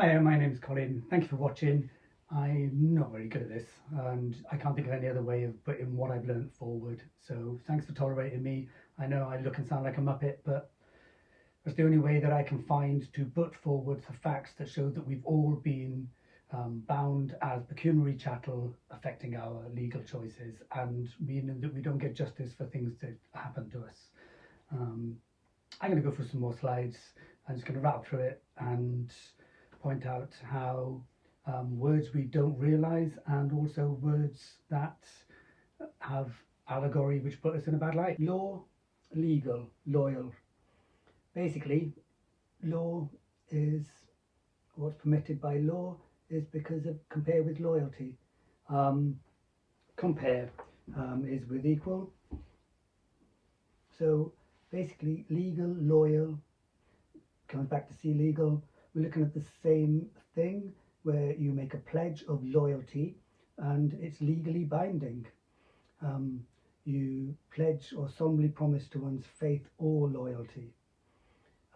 Hi, my name's Colin. Thank you for watching. I'm not very good at this and I can't think of any other way of putting what I've learned forward. So thanks for tolerating me. I know I look and sound like a muppet, but that's the only way that I can find to put forward the facts that show that we've all been bound as pecuniary chattel, affecting our legal choices and meaning that we don't get justice for things that happen to us. I'm going to go through some more slides. I'm just going to rattle through it and point out how words we don't realise and also words that have allegory which put us in a bad light. Law, legal, loyal. Basically, law is what's permitted by law is because of compare with loyalty. Compare is with equal. So basically legal, loyal, comes back to see legal. We're looking at the same thing where you make a pledge of loyalty and it's legally binding. You pledge or solemnly promise to one's faith or loyalty.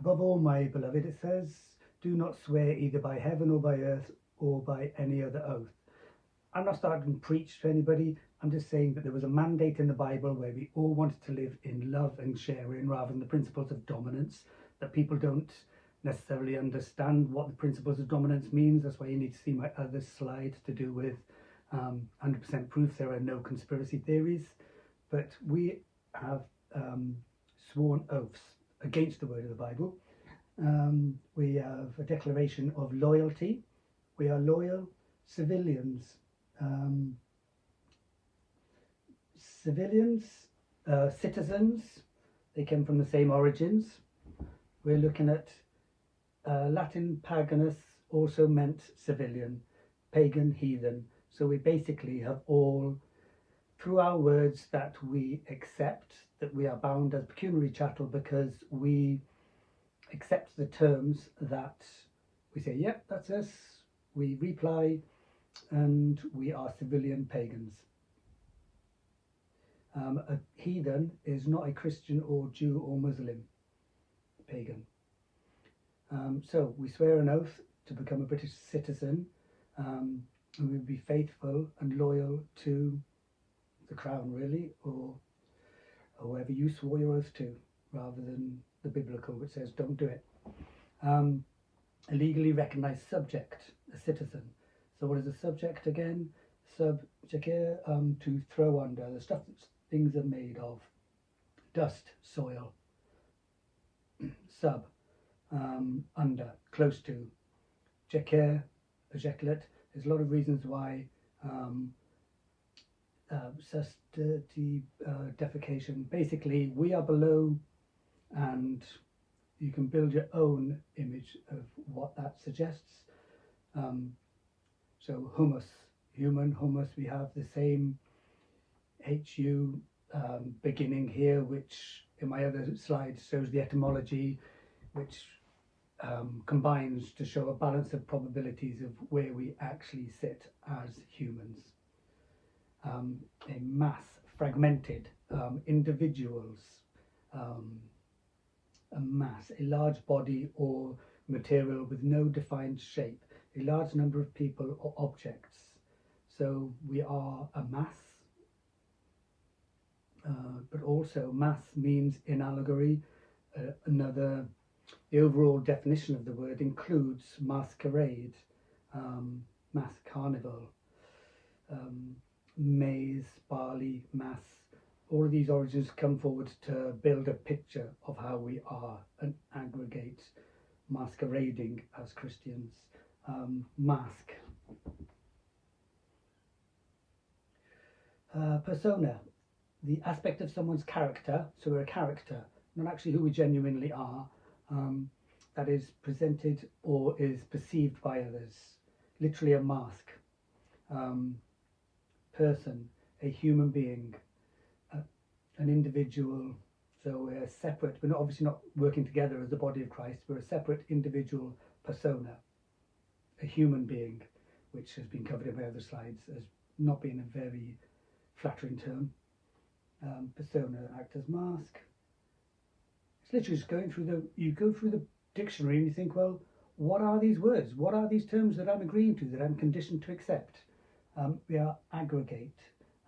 Above all, my beloved, it says, do not swear either by heaven or by earth or by any other oath. I'm not starting to preach to anybody. I'm just saying that there was a mandate in the Bible where we all wanted to live in love and sharing rather than the principles of dominance, that people don't necessarily understand what the principles of dominance means. That's why you need to see my other slide to do with 100% proof. There are no conspiracy theories, but we have sworn oaths against the word of the Bible. We have a declaration of loyalty. We are loyal civilians. Citizens, they came from the same origins. We're looking at Latin paganus also meant civilian, pagan, heathen. So we basically have all, through our words, that we accept that we are bound as pecuniary chattel because we accept the terms that we say, yep, that's us. We reply, and we are civilian pagans. A heathen is not a Christian or Jew or Muslim, pagan. So we swear an oath to become a British citizen, and we will be faithful and loyal to the crown, really, or whoever you swore your oath to, rather than the biblical, which says don't do it. A legally recognised subject, a citizen. So what is a subject again? Subject here, to throw under, the stuff that things are made of. Dust, soil. Sub, under, close to. Jeker, ejaculate. There's a lot of reasons why defecation. Basically, we are below, and you can build your own image of what that suggests. So humus, human, humus, we have the same HU beginning here, which in my other slide shows the etymology, which combines to show a balance of probabilities of where we actually sit as humans. A mass, fragmented, individuals, a mass, a large body or material with no defined shape, a large number of people or objects. So we are a mass, but also mass means in allegory, the overall definition of the word includes masquerade, mass carnival, maize, barley, mass. All of these origins come forward to build a picture of how we are an aggregate masquerading as Christians. Mask. Persona, the aspect of someone's character. So we're a character, not actually who we genuinely are, that is presented or is perceived by others. Literally a mask. Person, a human being, an individual. So we're separate. We're obviously not working together as the body of Christ. We're a separate individual persona, a human being, which has been covered in my other slides as not being a very flattering term. Persona, actor's mask. It's literally just going through you go through the dictionary and you think, well, what are these words? What are these terms that I'm agreeing to, that I'm conditioned to accept? We are aggregate,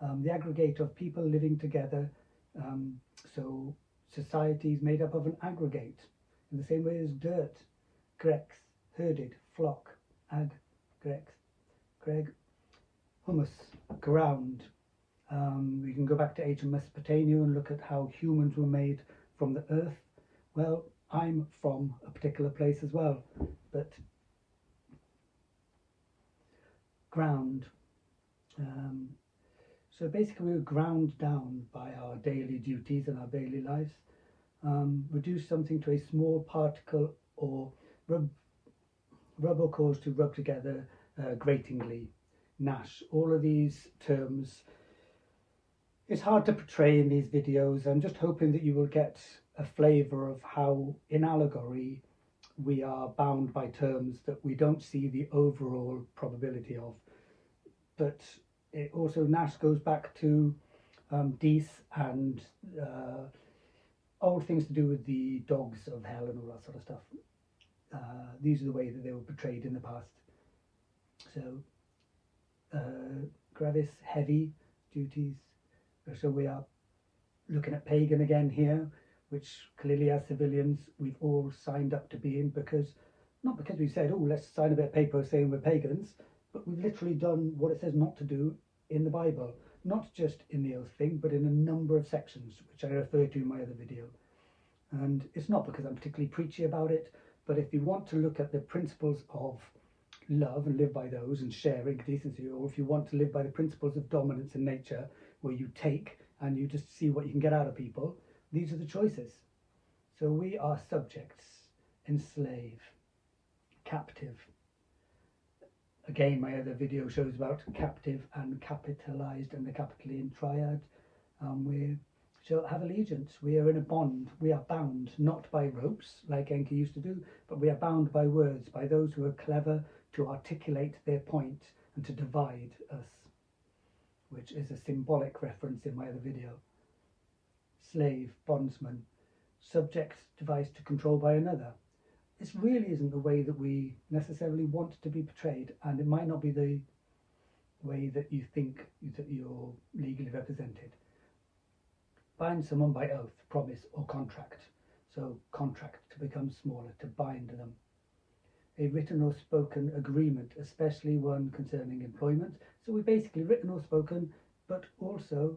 the aggregate of people living together. So society is made up of an aggregate, in the same way as dirt, grex, herded, flock, ag, grex, greg, humus, ground. We can go back to ancient Mesopotamia and look at how humans were made from the earth. Well, I'm from a particular place as well, but ground. So basically we're ground down by our daily duties and our daily lives. Reduce something to a small particle, or rub or cause to rub together gratingly. Nash. All of these terms, it's hard to portray in these videos. I'm just hoping that you will get a flavour of how in allegory we are bound by terms that we don't see the overall probability of. But it also, Nash goes back to Dis and old things to do with the dogs of hell and all that sort of stuff. These are the way that they were portrayed in the past. So gravis, heavy duties. So we are looking at pagan again here, which clearly as civilians we've all signed up to be in, because not because we said, oh, let's sign a bit of paper saying we're pagans, but we've literally done what it says not to do in the Bible, not just in the oath thing, but in a number of sections, which I refer to in my other video. And it's not because I'm particularly preachy about it, but if you want to look at the principles of love and live by those, and sharing, decency, or if you want to live by the principles of dominance in nature, where you take and you just see what you can get out of people, these are the choices. So we are subjects, enslave, captive. Again, my other video shows about captive and capitalized and the capitally triad. We shall have allegiance. We are in a bond. We are bound, not by ropes, like Enki used to do, but we are bound by words, by those who are clever to articulate their point and to divide us, which is a symbolic reference in my other video. Slave, bondsman, subject devised to control by another. This really isn't the way that we necessarily want to be portrayed, and it might not be the way that you think that you're legally represented. Bind someone by oath, promise, or contract. So contract, to become smaller, to bind them. A written or spoken agreement, especially one concerning employment. So we basically written or spoken, but also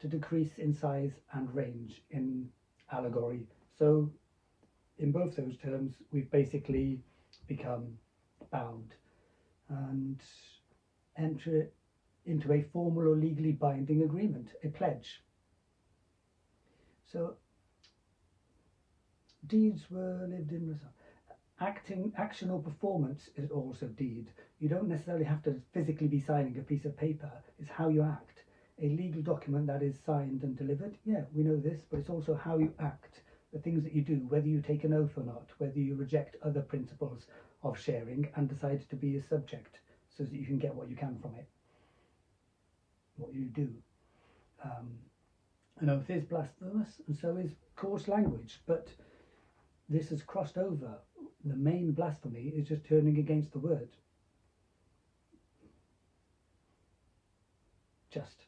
to decrease in size and range in allegory. So in both those terms, we've basically become bound and enter into a formal or legally binding agreement, a pledge. So deeds were lived in. Action or performance is also deed. You don't necessarily have to physically be signing a piece of paper. It's how you act. A legal document that is signed and delivered, yeah, we know this, but it's also how you act, the things that you do, whether you take an oath or not, whether you reject other principles of sharing and decide to be a subject so that you can get what you can from it, what you do. An oath is blasphemous, and so is coarse language, but this has crossed over. The main blasphemy is just turning against the word. Just.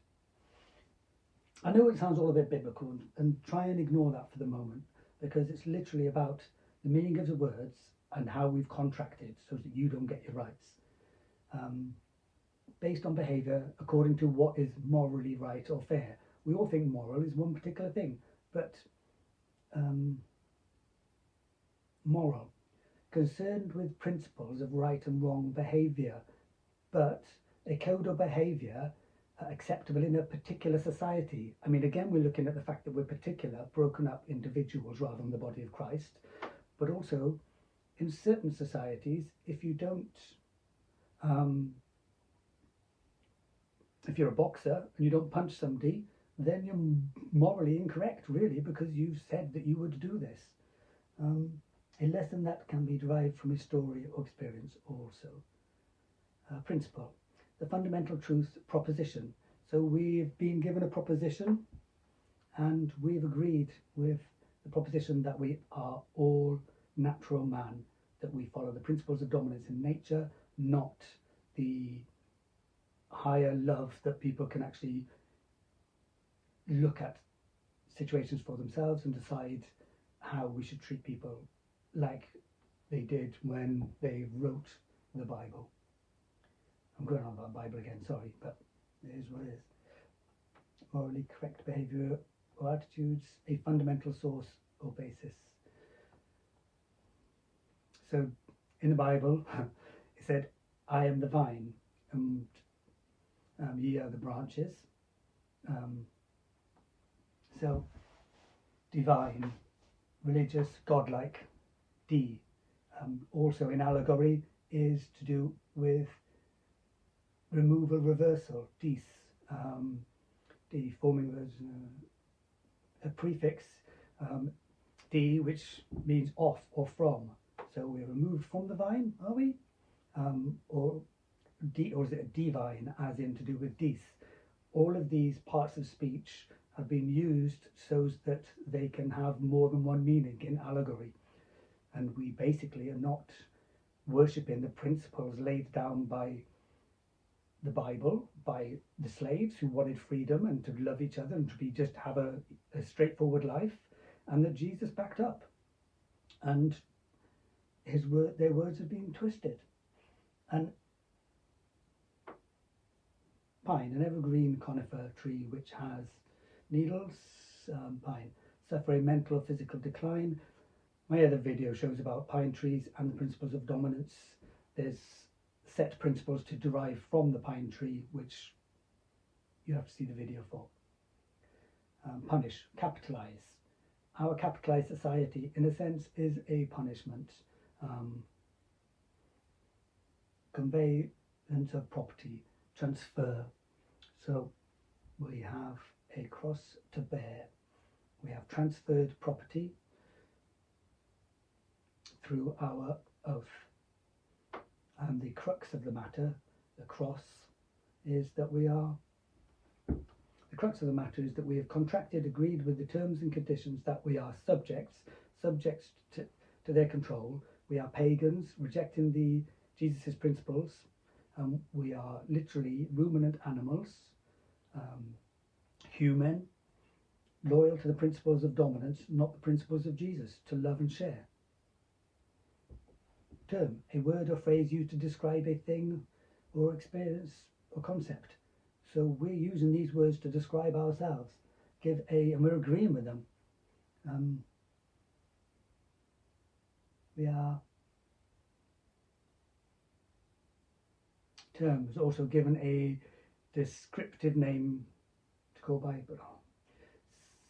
I know it sounds all a bit biblical, and try and ignore that for the moment, because it's literally about the meaning of the words and how we've contracted so that you don't get your rights. Based on behaviour according to what is morally right or fair. We all think moral is one particular thing, but moral, concerned with principles of right and wrong behaviour, but a code of behaviour acceptable in a particular society. I mean, again, we're looking at the fact that we're particular, broken up individuals rather than the body of Christ, but also in certain societies, if you don't, if you're a boxer and you don't punch somebody, then you're morally incorrect, really, because you've said that you would do this. A lesson that can be derived from history or experience also. Principle, the fundamental truth proposition. So we've been given a proposition and we've agreed with the proposition that we are all natural man, that we follow the principles of dominance in nature, not the higher love that people can actually look at situations for themselves and decide how we should treat people, like they did when they wrote the Bible. I'm going on about the Bible again, sorry, but it is what it is. Morally correct behaviour or attitudes, a fundamental source or basis. So in the Bible, it said, I am the vine, and ye are the branches. So divine, religious, godlike. D. Also in allegory is to do with removal, reversal. Dis. D forming a prefix D, which means off or from. So we're removed from the vine, are we? Or is it a divine, as in to do with dis? All of these parts of speech have been used so that they can have more than one meaning in allegory. And we basically are not worshipping the principles laid down by the Bible, by the slaves who wanted freedom and to love each other and to be just have a straightforward life, and that Jesus backed up. And their words have been twisted. And pine, an evergreen conifer tree which has needles, pine, suffer a mental or physical decline. My other video shows about pine trees and the principles of dominance. There's set principles to derive from the pine tree, which you have to see the video for. Punish, capitalize. Our capitalized society, in a sense, is a punishment. Conveyance of property, transfer. So we have a cross to bear. We have transferred property through our oath. And the crux of the matter, the crux of the matter is that we have contracted, agreed with the terms and conditions that we are subjects to their control. We are pagans, rejecting Jesus' principles. We are literally ruminant animals, human, loyal to the principles of dominance, not the principles of Jesus, to love and share. Term, a word or phrase used to describe a thing or experience or concept. So we're using these words to describe ourselves, and we're agreeing with them. We are terms also given a descriptive name to go by, but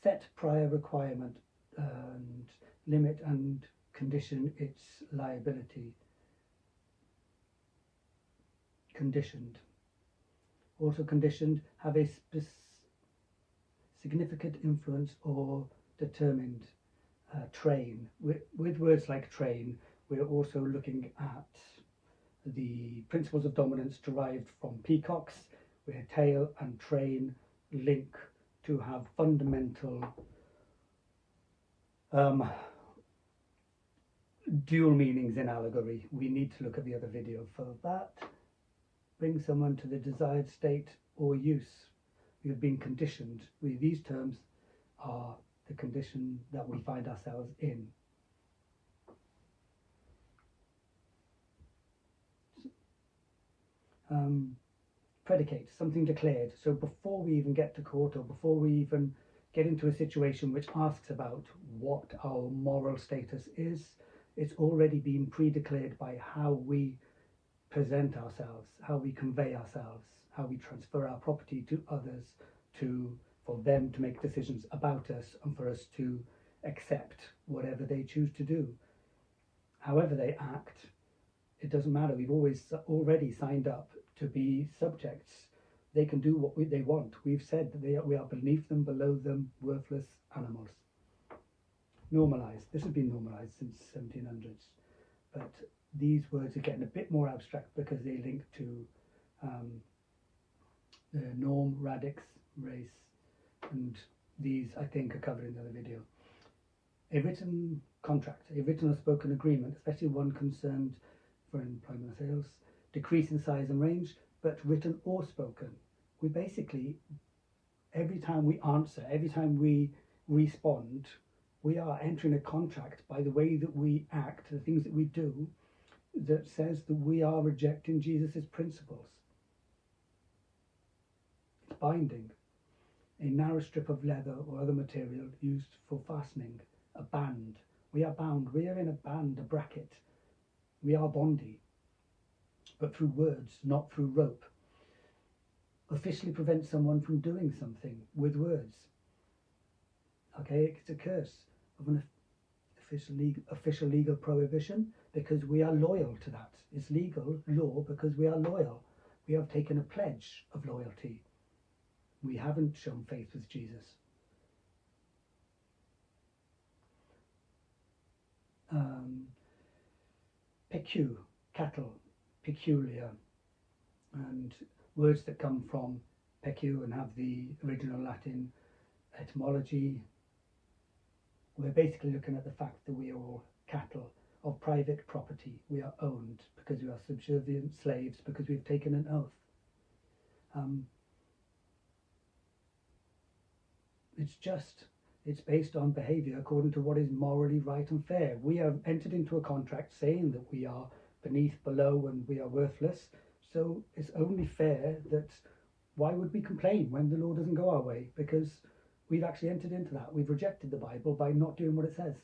set prior requirement and limit and condition its liability. Conditioned. Also conditioned, have a significant influence or determined. Train. With words like train, we're also looking at the principles of dominance derived from peacocks, where tail and train link to have fundamental dual meanings in allegory. We need to look at the other video for that. Bring someone to the desired state or use. We have been conditioned. These terms are the condition that we find ourselves in. Predicate, something declared. So before we even get to court, or before we even get into a situation which asks about what our moral status is, it's already been pre-declared by how we present ourselves, how we convey ourselves, how we transfer our property to others, for them to make decisions about us and for us to accept whatever they choose to do. However they act, it doesn't matter. We've already signed up to be subjects. They can do what they want. We've said that we are beneath them, below them, worthless animals. Normalised. This has been normalised since 1700s. But these words are getting a bit more abstract because they link to the norm, radix, race, and these I think are covered in the other video. A written contract, a written or spoken agreement, especially one concerned for employment or sales, decrease in size and range, but written or spoken. We basically, every time we answer, every time we respond, we are entering a contract by the way that we act, the things that we do, that says that we are rejecting Jesus' principles. It's binding. A narrow strip of leather or other material used for fastening, a band. We are bound. We are in a band, a bracket. We are bondy, but through words, not through rope. Officially prevent someone from doing something with words. Okay, it's a curse of an official legal prohibition because we are loyal to that. It's legal law because we are loyal. We have taken a pledge of loyalty. We haven't shown faith with Jesus. Pecu, cattle, peculiar, and words that come from pecu and have the original Latin etymology. We're basically looking at the fact that we are all cattle of private property. We are owned because we are subservient slaves because we've taken an oath. It's based on behaviour according to what is morally right and fair. We have entered into a contract saying that we are beneath, below, and we are worthless. So it's only fair that why would we complain when the law doesn't go our way? Because we've actually entered into that. We've rejected the Bible by not doing what it says.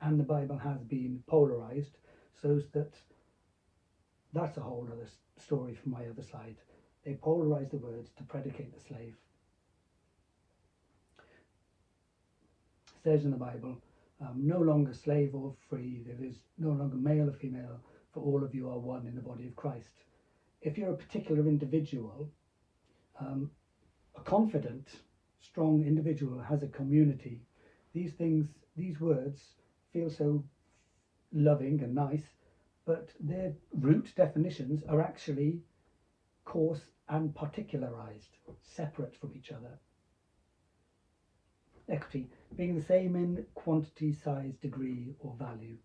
And the Bible has been polarised so that that's a whole other story from my other side. They polarise the words to predicate the slave. It says in the Bible, no longer slave or free, there is no longer male or female, for all of you are one in the body of Christ. If you're a particular individual, a confident, strong individual has a community. These words feel so loving and nice, but their root definitions are actually coarse and particularized, separate from each other. Equity, being the same in quantity, size, degree, or value.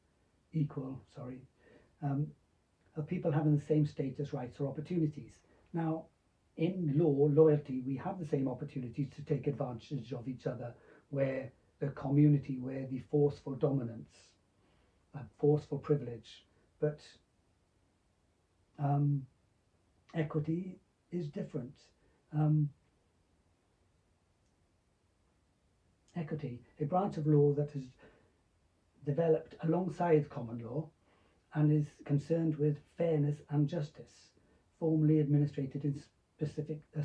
Of people having the same status, rights, or opportunities. Now, in law, loyalty, we have the same opportunities to take advantage of each other, where the community, where the forceful dominance, forceful privilege, but equity is different. Equity, a branch of law that has developed alongside common law and is concerned with fairness and justice, formally administrated in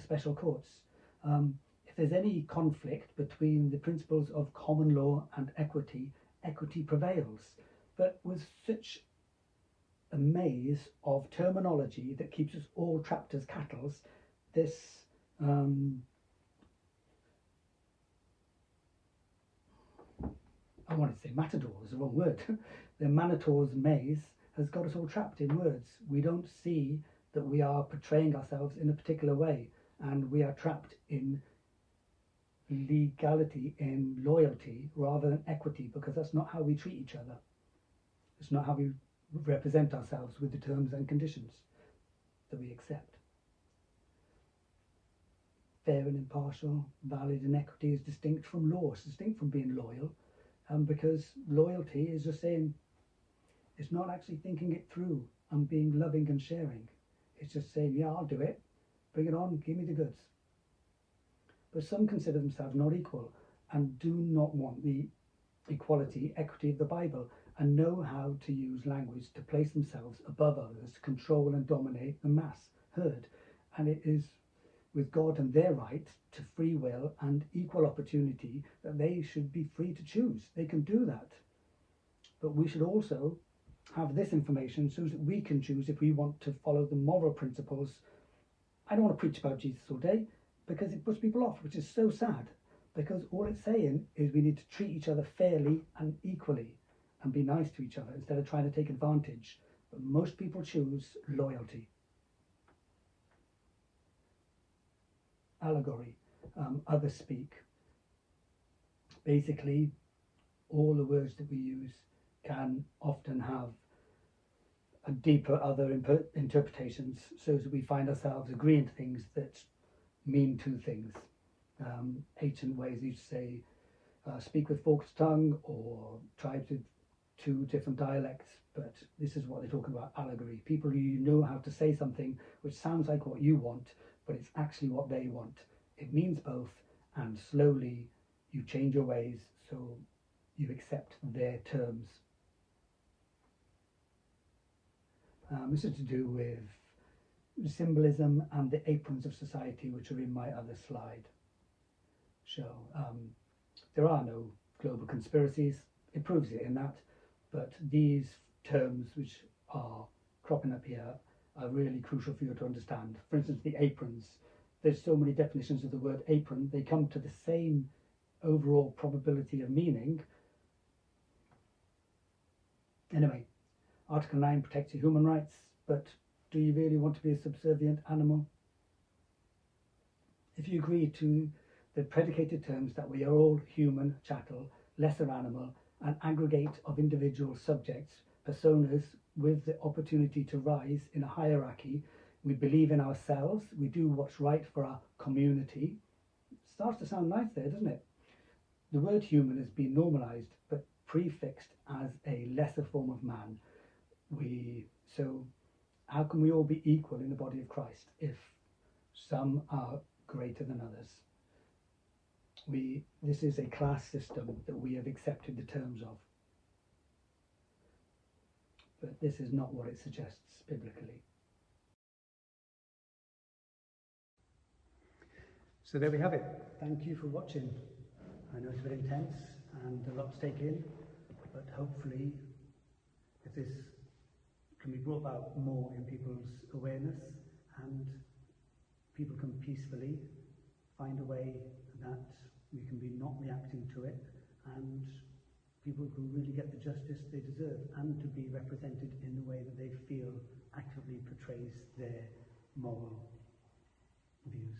special courts. If there's any conflict between the principles of common law and equity, equity prevails. But with such a maze of terminology that keeps us all trapped as cattle, this I wanted to say matador is the wrong word. The Manitor's maze has got us all trapped in words. We don't see that we are portraying ourselves in a particular way, and we are trapped in legality, in loyalty, rather than equity, because that's not how we treat each other. It's not how we represent ourselves with the terms and conditions that we accept. Fair and impartial, valid and equity is distinct from law. It's distinct from being loyal. Because loyalty is just saying, it's not actually thinking it through and being loving and sharing. It's just saying, yeah, I'll do it, bring it on, give me the goods. But some consider themselves not equal and do not want the equality, equity of the Bible, and know how to use language to place themselves above others, to control and dominate the mass herd. And it is with God and their right to free will and equal opportunity that they should be free to choose. They can do that. But we should also have this information so that we can choose if we want to follow the moral principles. I don't want to preach about Jesus all day because it puts people off, which is so sad, because all it's saying is we need to treat each other fairly and equally and be nice to each other instead of trying to take advantage. But most people choose loyalty. Allegory, others speak. Basically, all the words that we use can often have a deeper other interpretations, so that we find ourselves agreeing to things that mean two things. Ancient ways used to say, speak with forked tongue, or tribes with two different dialects, but this is what they're talking about, allegory. People who know how to say something which sounds like what you want, but it's actually what they want. It means both, and slowly you change your ways so you accept their terms. This is to do with symbolism and the aprons of society, which are in my other slide. So there are no global conspiracies. It proves it in that, but these terms which are cropping up here are really crucial for you to understand. For instance, the aprons. There's so many definitions of the word apron. They come to the same overall probability of meaning. Anyway, Article 9 protects your human rights, but do you really want to be a subservient animal? If you agree to the predicated terms that we are all human, chattel, lesser animal, an aggregate of individual subjects, personas with the opportunity to rise in a hierarchy, we believe in ourselves, we do what's right for our community. It starts to sound nice there, doesn't it? The word human has been normalised, but prefixed as a lesser form of man. So how can we all be equal in the body of Christ if some are greater than others? This is a class system that we have accepted the terms of. But this is not what it suggests biblically. So there we have it. Thank you for watching. I know it's a bit intense and a lot to take in, but hopefully if this can be brought about more in people's awareness, and people can peacefully find a way that we can be not reacting to it, and people can really get the justice they deserve, and to be represented in the way that they feel accurately portrays their moral views.